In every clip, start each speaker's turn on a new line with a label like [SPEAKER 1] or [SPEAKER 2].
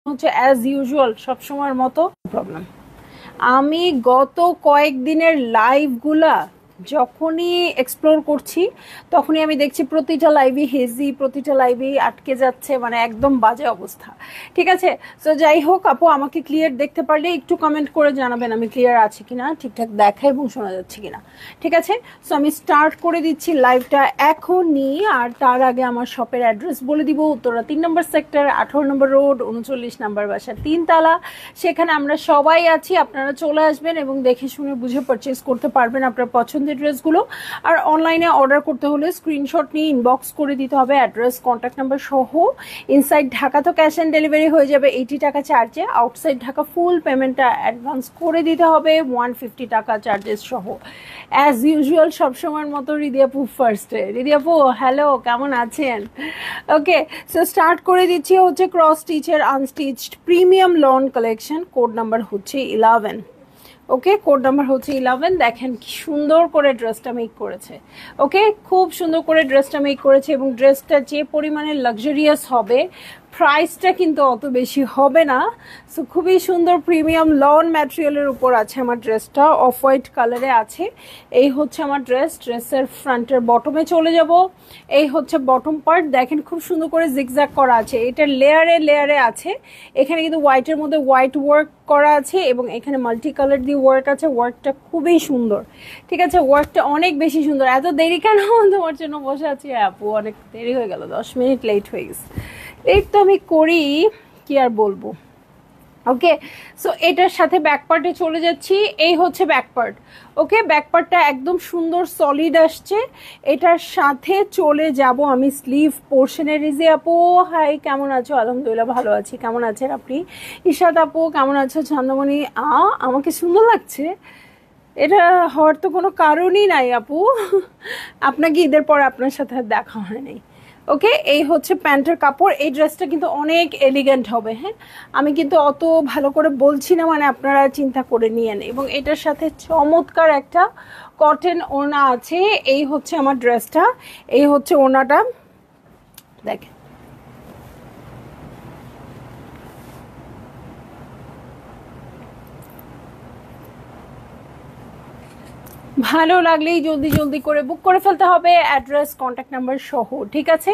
[SPEAKER 1] হচ্ছে as usual সবসময়ের মতো প্রবলেম। আমি গত কয়েকদিনের লাইভগুলা যখনই এক্সপ্লোর করছি তখনই আমি দেখছি প্রতিটা লাইভই হেজি, প্রতিটা লাইভই আটকে যাচ্ছে, মানে একদম বাজে অবস্থা। ঠিক আছে, সো যাই হোক আপু, আমাকে ক্লিয়ার দেখতে পারলে একটু কমেন্ট করে জানাবেন আমি ক্লিয়ার আছি কিনা, ঠিকঠাক দেখা এবং শোনা যাচ্ছে কিনা। ঠিক আছে, সো আমি স্টার্ট করে দিচ্ছি লাইভটা এখনই। আর তার আগে আমার শপের অ্যাড্রেস বলে দিব, উত্তরা 3 নম্বর সেক্টর, 18 নম্বর রোড, 39 নম্বর বাসা, 3 তালা। সেখানে আমরা সবাই আছি, আপনারা চলে আসবেন এবং দেখে শুনে বুঝে পারচেস করতে পারবেন আপনার পছন্দের ড্রেসগুলো। আর অনলাইনে অর্ডার করতে হলে স্ক্রিনশট নিয়ে ইনবক্স করে দিতে হবে অ্যাড্রেস কন্ট্যাক্ট নাম্বার সহ। ইনসাইড ঢাকা তো ক্যাশ অন ডেলিভারি হয়ে যাবে 80 টাকা চার্জে, আউটসাইড ঢাকা ফুল পেমেন্টটা অ্যাডভান্স করে দিতে হবে 150 টাকা চার্জেস সহ। অ্যাজ ইউজুয়াল সবসময়ের মতো রিদিয়াপু ফার্স্টে। রিদিয়াপু হ্যালো, কেমন আছেন? ওকে, সো স্টার্ট করে দিচ্ছি হচ্ছে ক্রস স্টিচের unstitched premium loan collection, code number হচ্ছে 11। ওকে, কোড নাম্বার হচ্ছে 11। দেখেন কি সুন্দর করে ড্রেসটা মেক করেছে। ওকে, খুব সুন্দর করে ড্রেসটা মেক করেছে এবং ড্রেসটা যে পরিমাণে লাক্সারিয়াস হবে, প্রাইসটা কিন্তু অত বেশি হবে না। সো খুবই সুন্দর প্রিমিয়াম লন ম্যাটেরিয়ালের উপর আছে আমার ড্রেসটা, অফ হোয়াইট কালারে আছে। এই হচ্ছে আমার ড্রেসের ফ্রন্টের বটমে চলে যাব। এই হচ্ছে বটম পার্ট, দেখেন খুব সুন্দর করে জিগজ্যাগ করা আছে, এটা লেয়ারে লেয়ারে আছে। এখানে কিন্তু হোয়াইটের মধ্যে হোয়াইট ওয়ার্ক করা আছে এবং এখানে মাল্টি কালার দিয়ে ওয়ার্ক আছে, ওয়ার্কটা খুবই সুন্দর। ঠিক আছে, ওয়ার্কটা অনেক বেশি সুন্দর। এত দেরি কেন? তোমার জন্য বসে আছি আপু, অনেক দেরি হয়ে গেল, 10 মিনিট লেট হয়ে গেছে। লেট তো আমি করি, কি আর বলবো। ওকে, সো এটার সাথে ব্যাক পার্টে চলে যাচ্ছি। এই হচ্ছে ব্যাক পার্ট। ওকে, ব্যাক পার্টটা একদম সুন্দর সলিড আসছে। এটার সাথে চলে যাব আমি স্লিভ পোর্শনের। রিজি আপু হাই, কেমন আছো? আলহামদুলিল্লাহ ভালো আছি, কেমন আছেন আপনি? ঈশাদ আপু কেমন আছো? চন্দ্রমণি আমাকে সুন্দর লাগছে, এটা হওয়ার তো কোনো কারণই নাই আপু। আপনাকে ঈদের পর আপনার সাথে দেখা হয় নাই। ওকে, এই হচ্ছে প্যান্টের কাপড়। এই ড্রেসটা কিন্তু অনেক এলিগেন্ট হবে। হ্যাঁ, আমি কিন্তু অত ভালো করে বলছি না, মানে আপনারা চিন্তা করে নিয়েন। এবং এটার সাথে চমৎকার একটা কটন ওড়না আছে। এই হচ্ছে আমার ড্রেসটা, এই হচ্ছে ওড়নাটা, দেখেন ভালো লাগলেই জলদি জলদি করে বুক করে ফেলতে হবে, অ্যাড্রেস কন্ট্যাক্ট নাম্বার সহ। ঠিক আছে,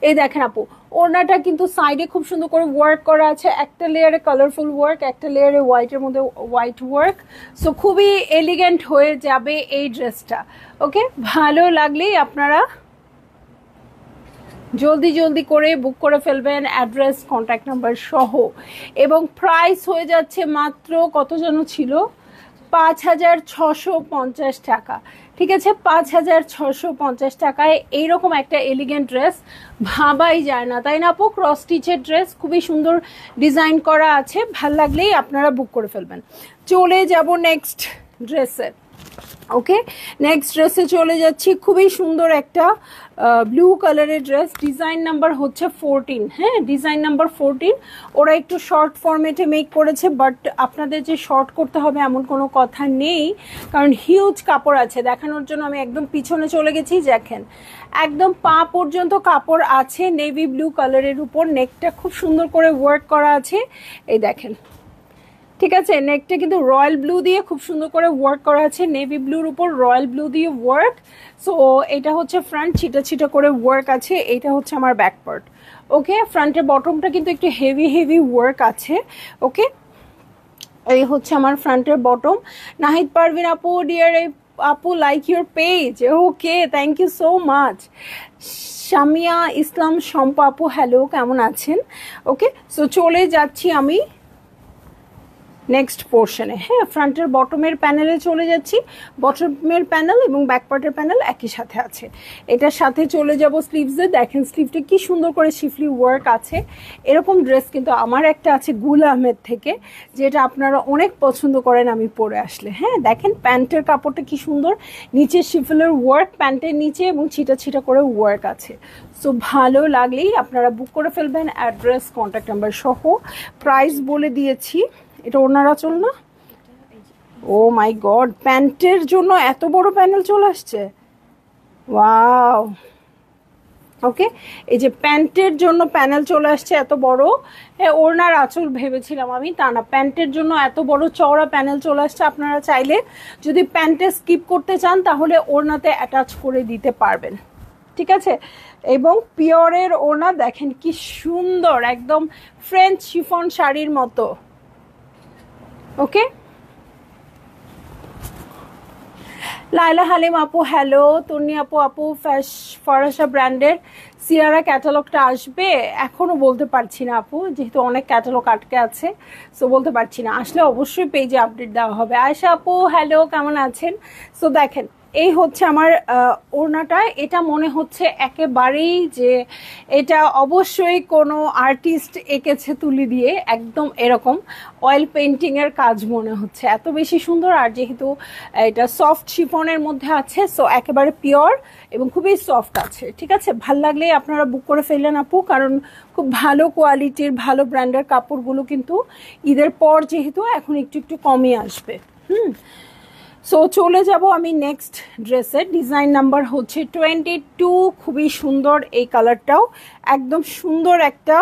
[SPEAKER 1] এই দেখেন আপু, ওড়নাটা কিন্তু সাইডে খুব সুন্দর করে ওয়ার্ক করা আছে, একটা লেয়ারে কালারফুল ওয়ার্ক, একটা লেয়ারে হোয়াইটের মধ্যে হোয়াইট ওয়ার্ক। সো খুবই এলিগেন্ট হয়ে যাবে এই ড্রেসটা। ওকে, ভালো লাগলেই আপনারা জলদি জলদি করে বুক করে ফেলবেন, অ্যাড্রেস কন্ট্যাক্ট নাম্বার সহ। এবং প্রাইস হয়ে যাচ্ছে মাত্র কত যেন ছিল, 5,650 টাকা। ঠিক আছে, 5,650 টাকায় এইরকম একটা এলিগেন্ট ড্রেস ভাবাই যায় না, তাই না আপু? ক্রস স্টিচের ড্রেস, খুবই সুন্দর ডিজাইন করা আছে, ভাল লাগলেই আপনারা বুক করে ফেলবেন। চলে যাব নেক্সট ড্রেসে। ওকে, নেক্সট ড্রেসে চলে যাচ্ছি। খুবই সুন্দর একটা ব্লু কালারের ড্রেস, ডিজাইন নাম্বার হচ্ছে 14। হ্যাঁ, ডিজাইন নাম্বার 14। ওরা একটু শর্ট ফরম্যাটে মেক করেছে, বাট আপনাদের যে শর্ট করতে হবে এমন কোনো কথা নেই, কারণ হিউজ কাপড় আছে। দেখানোর জন্য আমি একদম পিছনে চলে গেছি, দেখেন একদম পা পর্যন্ত কাপড় আছে নেভি ব্লু কালারের উপর। নেকটা খুব সুন্দর করে ওয়ার্ক করা আছে, এই দেখেন। ঠিক আছে, নেকটা কিন্তু রয়্যাল ব্লু দিয়ে খুব সুন্দর করে ওয়ার্ক করা আছে, নেভি ব্লুর উপর রয়্যাল ব্লু দিয়ে ওয়ার্ক। সো এটা হচ্ছে ফ্রন্ট, ছিটা ছিটা করে ওয়ার্ক আছে। এটা হচ্ছে আমার ব্যাক পার্ট। ওকে, ফ্রন্টের বটমটা কিন্তু একটু হেভি হেভি ওয়ার্ক আছে। ওকে, এই হচ্ছে আমার ফ্রন্টের বটম। নাহিদ পারভিন আপু ডিয়ার আপু, like your page. Okay, thank you so much. Shamia Islam Shampa আপু হ্যালো, কেমন আছেন? ওকে, সো চলে যাচ্ছি আমি নেক্সট পোর্শনে। হ্যাঁ, ফ্রন্টের বটমের প্যানেলে চলে যাচ্ছি। বটমের প্যানেল এবং ব্যাকপার্টের প্যানেল একই সাথে আছে। এটার সাথে চলে যাব স্লিভসে। দেখেন স্লিভটা কি সুন্দর করে শিফলি ওয়ার্ক আছে। এরকম ড্রেস কিন্তু আমার একটা আছে গুল আহমেদ থেকে, যেটা আপনারা অনেক পছন্দ করেন আমি পরে আসলে। হ্যাঁ, দেখেন প্যান্টের কাপড়টা কি সুন্দর, নিচে শিফলের ওয়ার্ক প্যান্টের নিচে এবং ছিটা ছিটা করে ওয়ার্ক আছে। সো ভালো লাগলেই আপনারা বুক করে ফেলবেন, অ্যাড্রেস কন্ট্যাক্ট নাম্বার সহ। প্রাইস বলে দিয়েছি। এটা ওনারা চল না, ও মাই গড, প্যান্টের জন্য এত বড় প্যানেল চলে আসছে, ওয়াও। ওকে, এই যে প্যান্টের জন্য প্যানেল চলে আসছে এত বড়। ওড়নার আঁচল ভেবেছিলাম আমি, তা না, প্যান্টের জন্য এত বড় চওড়া প্যানেল চলে আসছে। আপনারা চাইলে যদি প্যান্টে স্কিপ করতে চান তাহলে ওড়নাতে অ্যাটাচ করে দিতে পারবেন, ঠিক আছে। এবং পিওরের ওড়না দেখেন কি সুন্দর, একদম ফ্রেঞ্চ শিফন শাড়ির মতো। ওকে, লাইলা হালিম আপু হ্যালো, তন্নি আপু ফরাসা ব্র্যান্ডের সিয়ারা ক্যাটালগটা আসবে এখনো বলতে পারছি না আপু, যেহেতু অনেক ক্যাটালগ আটকে আছে, সো বলতে পারছি না। আসলে অবশ্যই পেজে আপডেট দেওয়া হবে। আয়শা আপু হ্যালো, কেমন আছেন? সো দেখেন, এই হচ্ছে আমার ওড়নাটা। এটা মনে হচ্ছে একেবারেই যে এটা অবশ্যই কোনো আর্টিস্ট এঁকেছে তুলি দিয়ে, একদম এরকম অয়েল পেন্টিংয়ের কাজ মনে হচ্ছে, এত বেশি সুন্দর। আর যেহেতু এটা সফট শিফনের মধ্যে আছে, সো একেবারে পিওর এবং খুবই সফট আছে, ঠিক আছে। ভাল লাগলেই আপনারা বুক করে ফেললেন আপু, কারণ খুব ভালো কোয়ালিটির ভালো ব্র্যান্ডের কাপড়গুলো কিন্তু ঈদের পর যেহেতু এখন একটু একটু কমই আসবে। সো চলে যাব আমি নেক্সট ড্রেসের। ডিজাইন নাম্বার হচ্ছে 22। খুবই সুন্দর এই কালারটাও, একদম সুন্দর একটা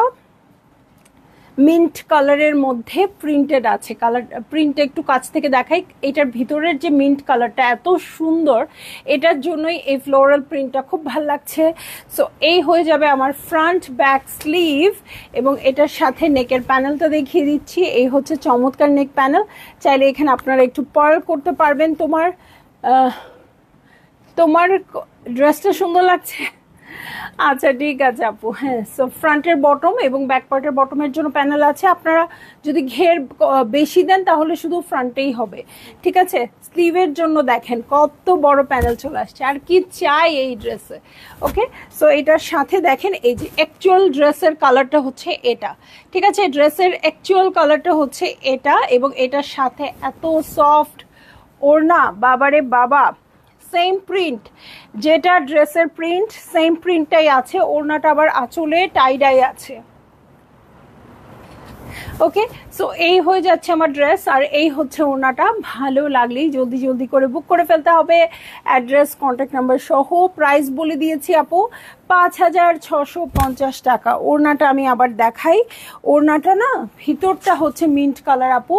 [SPEAKER 1] মিন্ট কালারের মধ্যে প্রিন্টেড আছে। কালার প্রিন্ট একটু কাছ থেকে দেখাই, এটার ভিতরের যে মিন্ট কালারটা এত সুন্দর, এটার জন্যই এই ফ্লোরাল প্রিন্টটা খুব ভালো লাগছে। সো এই হয়ে যাবে আমার ফ্রন্ট ব্যাক স্লিভ, এবং এটার সাথে নেকের প্যানেলটা দেখিয়ে দিচ্ছি। এই হচ্ছে চমৎকার নেক প্যানেল, চাইলে এখানে আপনারা একটু পার্ল করতে পারবেন। তোমার ড্রেসটা সুন্দর লাগছে, আচ্ছা ঠিক আছে আপু। হ্যাঁ, সো ফ্রন্টের বটম এবং ব্যাক পার্টের বটমের জন্য প্যানেল আছে। আপনারা যদি ঘের বেশি দেন তাহলে শুধু ফ্রন্টেই হবে, ঠিক আছে। স্লিভের জন্য দেখেন কত বড় প্যানেল চলে আসছে, আর কি চাই এই ড্রেসে। ওকে, সো এটার সাথে দেখেন এই যে অ্যাকচুয়াল ড্রেসের কালারটা হচ্ছে এটা, ঠিক আছে। ড্রেসের অ্যাকচুয়াল কালারটা হচ্ছে এটা, এবং এটার সাথে এত সফট ওড়না, বাবারে বাবা। সেম প্রিন্ট, যেটা ড্রেসের প্রিন্ট সেম প্রিন্টটাই আছে। ওড়নাটা আবার আঁচলে টাইডাই আছে। ওকে, সো এই হয়ে যাচ্ছে আমার ড্রেস, আর এই হচ্ছে ওড়নাটা। ভালো লাগলেই জলদি জলদি করে বুক করে ফেলতে হবে। অ্যাড্রেস, কন্ট্যাক্ট নাম্বার সহ প্রাইস বলে দিয়েছি আপু, 5650 টাকা। ওড়নাটা আমি আবার দেখাই। ওড়নাটা না ভিতরটা হচ্ছে মিন্ট কালার আপু,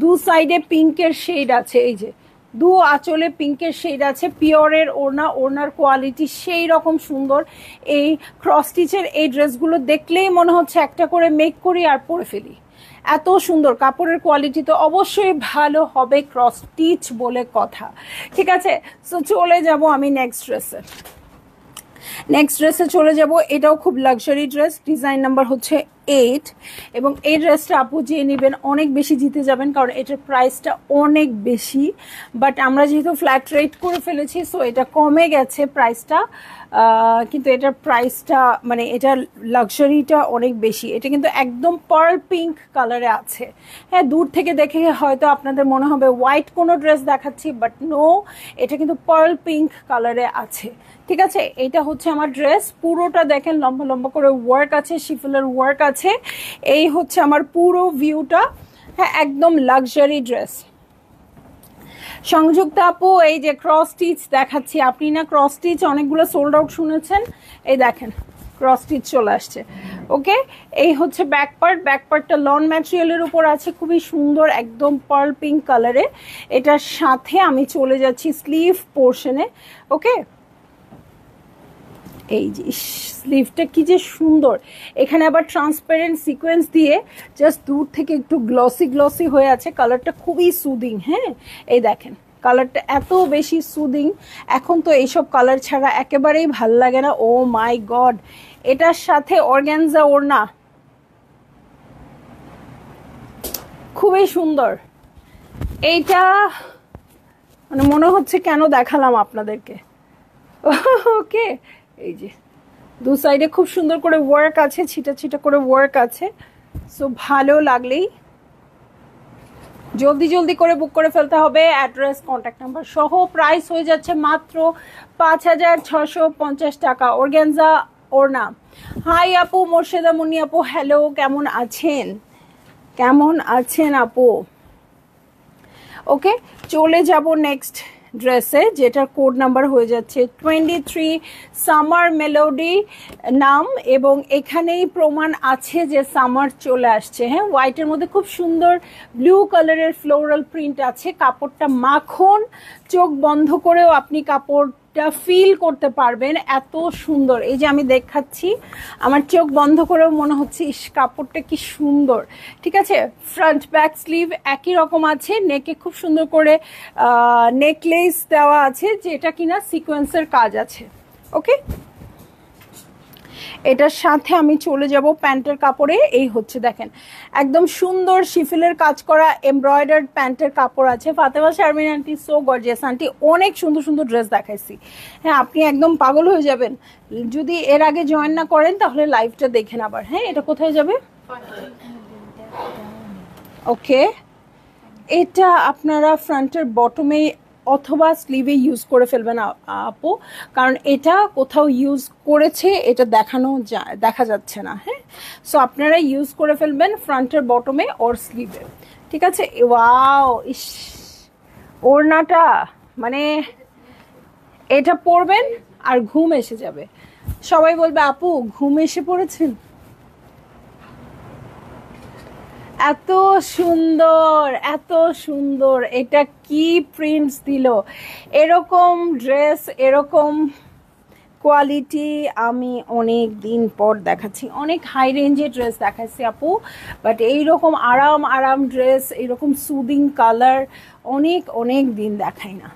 [SPEAKER 1] দু সাইডে পিঙ্কের শেড আছে, এই যে দু আঁচলে পিঙ্কের শেড আছে। পিওরের ওড়না, ওড়নার কোয়ালিটি সেই রকম সুন্দর। এই ক্রস স্টিচের এই ড্রেসগুলো দেখলেই মনে হচ্ছে একটা করে মেক করি আর পরে ফেলি, এত সুন্দর। কাপড়ের কোয়ালিটি তো অবশ্যই ভালো হবে, ক্রস স্টিচ বলে কথা, ঠিক আছে। সো চলে যাব আমি নেক্সট ড্রেসে চলে যাব। এটাও খুব লাক্সারি ড্রেস, ডিজাইন নাম্বার হচ্ছে 8, এবং এই ড্রেসটা আপু যে নেবেন অনেক বেশি জিতে যাবেন, কারণ এটার প্রাইসটা অনেক বেশি। বাট আমরা যেহেতু ফ্ল্যাট রেট করে ফেলেছি, সো এটা কমে গেছে প্রাইসটা, কিন্তু এটার প্রাইসটা মানে এটার লাক্সারিটা অনেক বেশি। এটা কিন্তু একদম পার্ল পিঙ্ক কালারে আছে। হ্যাঁ, দূর থেকে দেখে হয়তো আপনাদের মনে হবে হোয়াইট কোনো ড্রেস দেখাচ্ছি, বাট নো, এটা কিন্তু পার্ল পিঙ্ক কালারে আছে, ঠিক আছে। এটা হচ্ছে আমার ড্রেস, পুরোটা দেখেন লম্বা লম্বা করে ওয়ার্ক আছে, শিফলের ওয়ার্ক আছে। এই হচ্ছে আমার পুরো ভিউটা। হ্যাঁ, একদম লাক্সারি ড্রেস। সংযুক্ত আপু, এই যে ক্রস স্টিচ দেখাচ্ছি, আপনি না ক্রস স্টিচ অনেকগুলো সোল্ড আউট শুনেছেন, এই দেখেন ক্রস স্টিচ চলে আসছে। ওকে, এই হচ্ছে ব্যাক পার্টটা লন ম্যাটেরিয়ালের উপর আছে, খুবই সুন্দর, একদম পার্ল পিঙ্ক কালারে। এটার সাথে আমি চলে যাচ্ছি স্লিভ পোর্শনে। ওকে, এই যে স্লিভটা কি যে সুন্দর, এখানে আবার ট্রান্সপারেন্ট সিকোয়েন্স দিয়ে জাস্ট দূর থেকে একটু গ্লসি হয়ে আছে। কালারটা খুবই সুদিং। হ্যাঁ, এই দেখেন কালারটা এত বেশি সুদিং, এখন তো এইসব কালার ছাড়া একেবারেই ভাল লাগে না। ও মাই গড, এটার সাথে অর্গানজা ওড়না, খুবই সুন্দর। এইটা মানে মনে হচ্ছে কেন দেখালাম আপনাদেরকে। ওকে, এই যে দু সাইডে খুব সুন্দর করে ওয়ার্ক আছে, ছিটা ছিটা করে ওয়ার্ক আছে। সো ভালো লাগলেই জলদি জলদি করে বুক করে ফেলতে হবে। অ্যাড্রেস, কন্ট্যাক্ট নাম্বার সহ প্রাইস হয়ে যাচ্ছে মাত্র 5650 টাকা। অর্গানজা ওড়না। হাই আপু, মোর্শেদা মুন্নি আপু হ্যালো, কেমন আছেন আপু? ওকে, চলে যাব নেক্সট ড্রেসে, যেটার কোড নাম্বার হয়ে যাচ্ছে 23, সামার মেলোডি নাম, এবং এখানেই প্রমাণ আছে যে সামার চলে আসছে। হ্যাঁ, হোয়াইটের মধ্যে খুব সুন্দর ব্লু কালারের ফ্লোরাল প্রিন্ট আছে, কাপড়টা মাখন, চোখ বন্ধ করেও আপনি কাপড়টা ফিল করতে পারবেন, এত সুন্দর। এই যে আমি দেখাচ্ছি, আমার চোখ বন্ধ করেও মনে হচ্ছে ইস কাপড়টা কি সুন্দর। ঠিক আছে, ফ্রন্ট ব্যাক স্লিভ একই রকম আছে, নেকে খুব সুন্দর করে নেকলেস দেওয়া আছে, যেটা কিনা সিকোয়েন্সের কাজ আছে। ওকে, এটার সাথে আমি চলে যাব প্যান্টের কাপড়ে। এই হচ্ছে দেখেন একদম সুন্দর শিফিলের কাজ করা এমব্রয়ডার্ড প্যান্টের কাপড় আছে। Fatema Sharmin aunty, so gorgeous aunty, অনেক সুন্দর সুন্দর ড্রেস দেখাইছি। হ্যাঁ, আপনি একদম পাগল হয়ে যাবেন যদি এর আগে জয়েন না করেন, তাহলে লাইভটা দেখেন আবার। হ্যাঁ, এটা কোথায় যাবে? ওকে, এটা আপনারা ফ্রন্টের বটমে অথবা স্লিভে ইউজ করে ফেলবেন আপু, কারণ এটা কোথাও ইউজ করেছে এটা দেখা যাচ্ছে না। হ্যাঁ, সো আপনারা ইউজ করে ফেলবেন ফ্রন্টের বটমে ওর স্লিভে। ঠিক আছে, ওয়াও, ইস ওড়নাটা মানে এটা পরবেন আর ঘুম এসে যাবে, সবাই বলবে আপু ঘুম এসে পড়েছেন। এত সুন্দর, এত সুন্দর, এটা কি প্রিন্টস দিল। এরকম ড্রেস, এরকম কোয়ালিটি আমি অনেক দিন পর দেখাচ্ছি। অনেক হাই রেঞ্জের ড্রেস দেখাচ্ছি আপু, বাট এইরকম আরাম আরাম ড্রেস, এরকম সুদিং কালার অনেক অনেক দিন দেখাই না।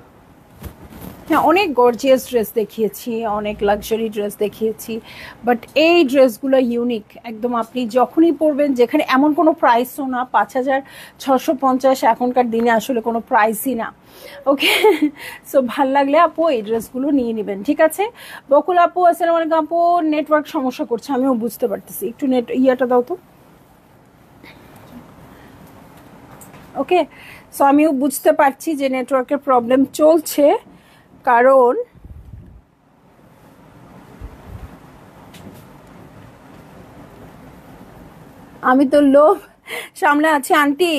[SPEAKER 1] হ্যাঁ, অনেক গর্জিয়াস ড্রেস দেখিয়েছি, অনেক লাক্সারি ড্রেস দেখিয়েছি, বাট এই ড্রেসগুলো ইউনিক একদম। আপনি যখনই পরবেন, যেখানে এমন কোনো প্রাইসও না, 5650 এখনকার দিনে আসলে কোনো প্রাইসই না। ওকে, সো ভাল লাগলে আপু এই ড্রেসগুলো নিয়ে নেবেন। ঠিক আছে, বকুল আপু আসসালামু আলাইকুম আপু, নেটওয়ার্ক সমস্যা করছে আমিও বুঝতে পারতেছি, একটু ইয়াটা দাও তো। ওকে, সো আমিও বুঝতে পারছি যে নেটওয়ার্কের প্রবলেম চলছে, কারণ আমি তো লোভ সামলে আছি আন্টি।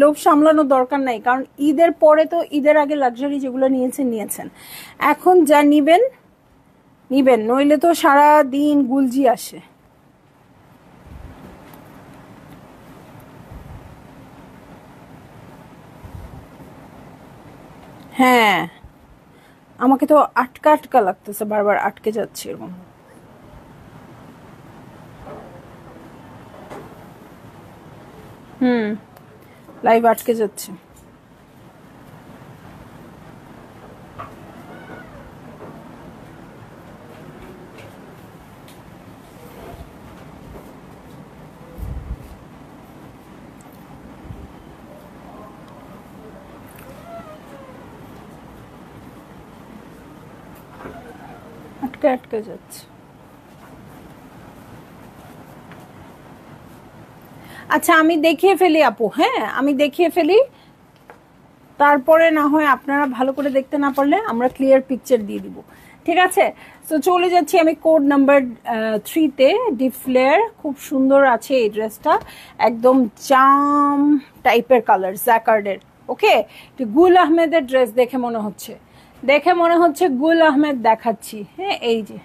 [SPEAKER 1] লোভ সামলানোর দরকার নাই, কারণ ঈদের পরে তো, ঈদের আগে লাক্সারি যেগুলো নিয়েছেন, এখন যা নিবেন, নইলে তো সারা দিন গুলজি আসে। হ্যাঁ, আমাকে তো আটকা আটকা লাগতেছে, বারবার আটকে যাচ্ছে এরকম। লাইভ আটকে যাচ্ছে। আটকে যাচ্ছে। আচ্ছা, আমি দেখিয়ে ফেলি আপু। হ্যাঁ, আমি দেখিয়ে ফেলি, তারপরে না হয় আপনারা ভালো করে দেখতে না পারলে আমরা ক্লিয়ার পিকচার দিয়ে দিব। ঠিক আছে, তো চলে যাচ্ছি আমি কোড নাম্বার 3-তে। ডিপ ফ্লেয়ার, খুব সুন্দর আছে এই ড্রেসটা, একদম জাম টাইপের কালার, জ্যাকার্ডের। ওকে, গুল আহমেদের ড্রেস দেখে মনে হচ্ছে গুল আহমেদ দেখাচ্ছি। হ্যাঁ, এই যে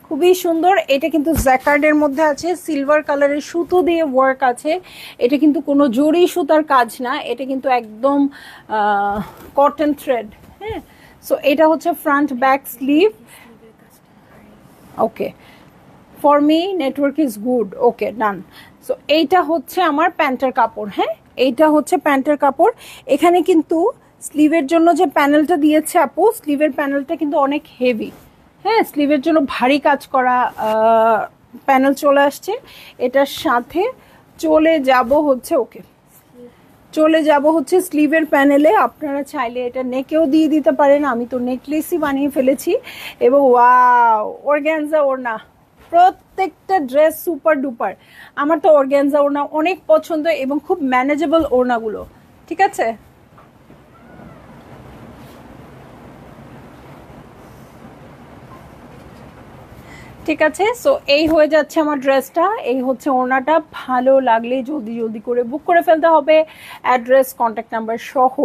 [SPEAKER 1] খুবই সুন্দর, এটা কিন্তু জ্যাকার্ডের মধ্যে আছে, সিলভার কালারের সুতো দিয়ে ওয়ার্ক আছে। এটা কিন্তু কোনো জরি সুতার কাজ না, এটা কিন্তু একদম কটন থ্রেড। হ্যাঁ, সো এটা হচ্ছে front back sleeve. Okay, for me network is good. Okay, done. So এইটা হচ্ছে আমার প্যান্টের কাপড়। হ্যাঁ, এইটা হচ্ছে প্যান্টের কাপড়। এখানে কিন্তু স্লিভের জন্য যে প্যানেলটা দিয়েছে আপু, স্লিভের প্যানেলটা কিন্তু অনেক হেভি। হ্যাঁ, স্লিভের জন্য ভারী কাজ করা প্যানেল চলে আসছে। এটার সাথে চলে যাব হচ্ছে স্লিভের প্যানেলে। আপনারা চাইলে এটা নেকেও দিয়ে দিতে পারেন, আমি তো নেকলেসই বানিয়ে ফেলেছি। এবং ওয়াও, অর্গানজা ওড়না, প্রত্যেকটা ড্রেস সুপার ডুপার। আমার তো অর্গানজা ওড়না অনেক পছন্দ, এবং খুব ম্যানেজেবল ওড়নাগুলো। ঠিক আছে, ঠিক আছে, সো এই হয়ে যাচ্ছে আমার ড্রেসটা, এই হচ্ছে ওড়নাটা। ভালো লাগলে জলদি জলদি করে বুক করে ফেলতে হবে, অ্যাড্রেস কন্ট্যাক্ট নাম্বার সহ।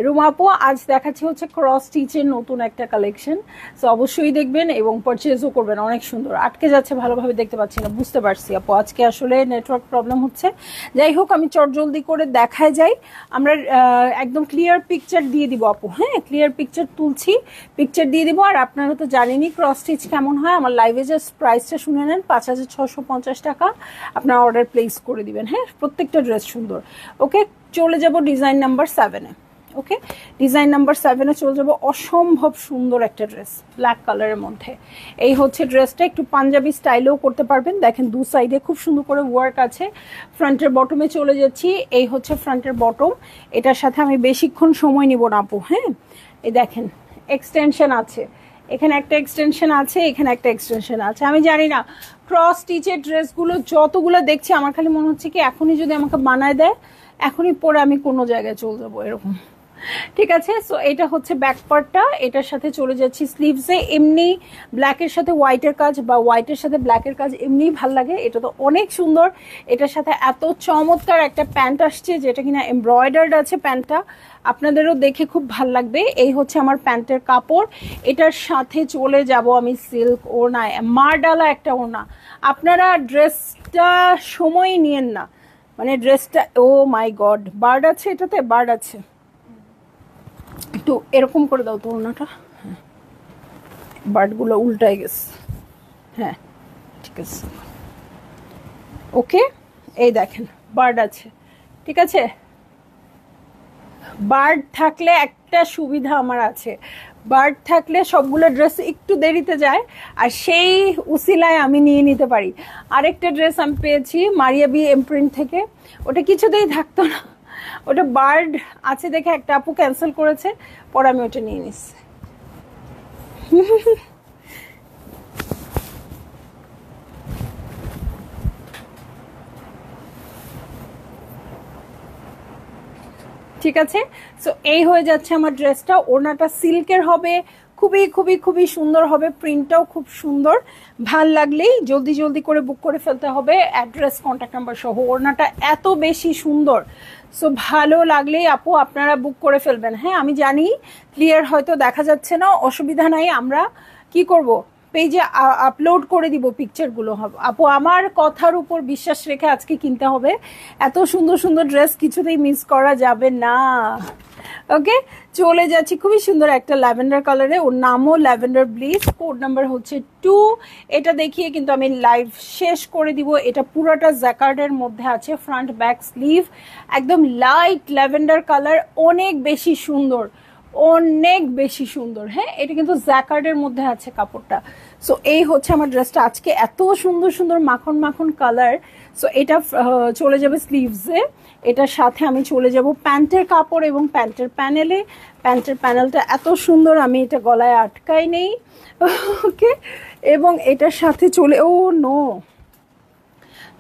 [SPEAKER 1] রুমা আপু আজ দেখাচ্ছি হচ্ছে ক্রস স্টিচের নতুন একটা কালেকশন, সো অবশ্যই দেখবেন এবং পারচেজও করবেন। অনেক সুন্দর, আটকে যাচ্ছে, ভালোভাবে দেখতে পাচ্ছি না, বুঝতে পারছি আপু আজকে আসলে নেটওয়ার্ক প্রবলেম হচ্ছে। যাই হোক, আমি জলদি করে দেখায় যাই। আমরা একদম ক্লিয়ার পিকচার দিয়ে দিব আপু, হ্যাঁ ক্লিয়ার পিকচার তুলছি, পিকচার দিয়ে দিব। আর আপনারা তো জানেনই ক্রস স্টিচ কেমন হয়, আমার লাইভে জাস্ট প্রাইসটা শুনে নেন, 5650 টাকা আপনার অর্ডার প্লেস করে দিবেন। হ্যাঁ, প্রত্যেকটা ড্রেস সুন্দর। ওকে, চলে যাব ডিজাইন নাম্বার 7-এ। ওকে, ডিজাইন নাম্বার 7-এ চলে যাব। অসম্ভব সুন্দর একটা ড্রেস, ব্ল্যাক কালারের মধ্যে। এই হচ্ছে ড্রেসটা, একটু পাঞ্জাবি স্টাইলেও করতে পারবেন। দেখেন দু সাইডে খুব সুন্দর করে ওয়ার্ক আছে। ফ্রন্টের বটমে চলে যাচ্ছি, এই হচ্ছে ফ্রন্টের বটম। এটার সাথে আমি বেশিক্ষণ সময় নিব না আপু। হ্যাঁ, এই দেখেন এক্সটেনশন আছে, এখানে একটা এক্সটেনশন আছে, এখানে একটা এক্সটেনশন আছে। আমি জানি না ক্রস স্টিচের ড্রেসগুলো যতগুলো দেখছি, আমার খালি মনে হচ্ছে কি এখনই যদি আমাকে বানায় দেয়, এখনই পরে আমি কোনো জায়গায় চলে যাবো এরকম। ঠিক আছে, সো এটা হচ্ছে ব্যাক পার্টটা। এটার সাথে চলে যাচ্ছি স্লিভসে। এমনি ব্ল্যাকের সাথে হোয়াইটের কাজ বা হোয়াইটের সাথে ব্ল্যাকের কাজ এমনিই ভাল লাগে, এটা তো অনেক সুন্দর। এটার সাথে এত চমৎকার একটা প্যান্ট আসছে, যেটা কিনা এমব্রয়ডার্ড আছে প্যান্টটা, আপনাদেরও দেখে খুব ভাল লাগবে। এই হচ্ছে আমার প্যান্টের কাপড়। এটার সাথে চলে যাব আমি সিল্ক ওড়নায়, মারডালা একটা ওড়না। আপনারা ড্রেসটা সময় নিয়েন না, মানে ড্রেসটা, ও মাই গড, বার্ড আছে, এটাতে বার্ড আছে। একটু এরকম করে দাও তো ওড়নাটা, হ্যাঁ বার্ডগুলো উল্টায় গেছে। হ্যাঁ ঠিক আছে, ওকে, এই দেখেন বার্ড আছে। ঠিক আছে, বার্ড থাকলে একটা সুবিধা আমার আছে, বার্ড থাকলে সবগুলো ড্রেস একটু দেরিতে যায়, আর সেই উসিলায় আমি নিয়ে নিতে পারি। আরেকটা ড্রেস আমি পেয়েছি মারিয়া বি এমপ্রিন্ট থেকে, ওটা কিছুতেই থাকতো না, ওটা বার্ড আছে দেখে একটা আপু ক্যান্সেল করেছে, পরে আমি ওটা নিয়ে নিচ্ছি। ঠিক আছে, সো এই হয়ে যাচ্ছে আমার ড্রেসটা। ওড়নাটা সিল্কের হবে, খুবই খুবই খুবই সুন্দর হবে, প্রিন্টটাও খুব সুন্দর। ভাল লাগলেই জলদি জলদি করে বুক করে ফেলতে হবে, অ্যাড্রেস কন্ট্যাক্ট নাম্বার সহ। ওড়নাটা এত বেশি সুন্দর, সো ভালো লাগলেই আপু আপনারা বুক করে ফেলবেন। হ্যাঁ, আমি জানি ক্লিয়ার হয়তো দেখা যাচ্ছে না, অসুবিধা নাই, আমরা কি করব, পেজে আপলোড করে দিব পিকচারগুলো। আপু আমার কথার উপর বিশ্বাস রেখে আজকে কিনতে হবে, এত সুন্দর সুন্দর ড্রেস কিছুতেই মিস করা যাবে না। ওকে, চলে যাচ্ছি খুবই সুন্দর একটা ল্যাভেন্ডার কালারে, ওর নামও ল্যাভেন্ডার ব্লিস, কোড নাম্বার হচ্ছে 2। এটা দেখিয়ে কিন্তু আমি লাইভ শেষ করে দিব। এটা পুরোটা জ্যাকার্ডের মধ্যে আছে, ফ্রন্ট ব্যাক স্লিভ, একদম লাইট ল্যাভেন্ডার কালার, অনেক বেশি সুন্দর, অনেক বেশি সুন্দর। হ্যাঁ, এটা কিন্তু জ্যাকার্ডের মধ্যে আছে কাপড়টা। সো এই হচ্ছে আমার ড্রেসটা আজকে, এত সুন্দর সুন্দর মাখন মাখন কালার। সো এটা চলে যাবে স্লিভসে, এটার সাথে আমি চলে যাব প্যান্টের কাপড় এবং প্যান্টের প্যানেলে। প্যান্টের প্যানেলটা এত সুন্দর, আমি এটা গলায় আটকাই নেই। ওকে, এবং এটার সাথে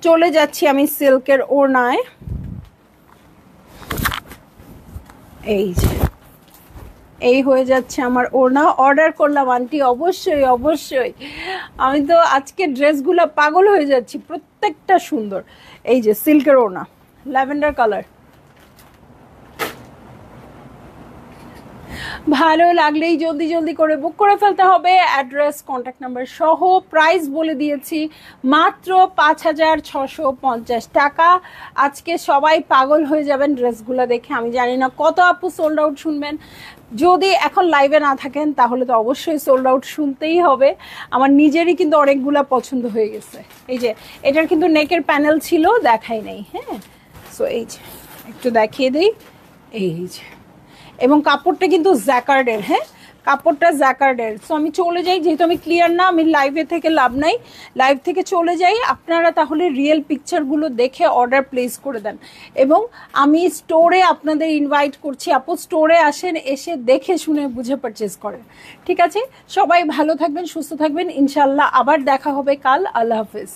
[SPEAKER 1] চলে যাচ্ছি আমি সিল্কের ওড়নায়। এই যে এই হয়ে যাচ্ছে আমার ওড়না। অর্ডার করলাম আন্টি, অবশ্যই অবশ্যই, আমি তো আজকে ড্রেসগুলো পাগল হয়ে যাচ্ছি, প্রত্যেকটা সুন্দর। এই যে সিল্কের ওড়না, ল্যাভেন্ডার কালার, ভালো লাগলেই জলদি জলদি করে বুক করে ফেলতে হবে, অ্যাড্রেস কন্ট্যাক্ট নাম্বার সহ। প্রাইস বলে দিয়েছি মাত্র 5650 টাকা। আজকে সবাই পাগল হয়ে যাবেন ড্রেসগুলো দেখে, আমি জানি না কত আপু সোল্ড আউট শুনবেন। যদি এখন লাইভে না থাকেন তাহলে তো অবশ্যই সোল্ড আউট শুনতেই হবে। আমার নিজেরই কিন্তু অনেকগুলা পছন্দ হয়ে গেছে। এই যে এটার কিন্তু নেকের প্যানেল ছিল, দেখাই নেই। হ্যাঁ, সো এই যে একটু দেখিয়ে দিই, এই যে, এবং কাপড়টা কিন্তু জ্যাকার্ডের। হ্যাঁ, কাপড়টা জ্যাকার্ডের। সো আমি চলে যাই, যেহেতু আমি ক্লিয়ার না, আমি লাইভে থেকে লাভ নাই, লাইভ থেকে চলে যাই। আপনারা তাহলে রিয়েল পিকচারগুলো দেখে অর্ডার প্লেস করে দেন, এবং আমি স্টোরে আপনাদের ইনভাইট করছি, আপু স্টোরে আসেন, এসে দেখে শুনে বুঝে পারচেস করেন। ঠিক আছে, সবাই ভালো থাকবেন, সুস্থ থাকবেন, ইনশাল্লাহ আবার দেখা হবে কাল। আল্লাহ হাফেজ।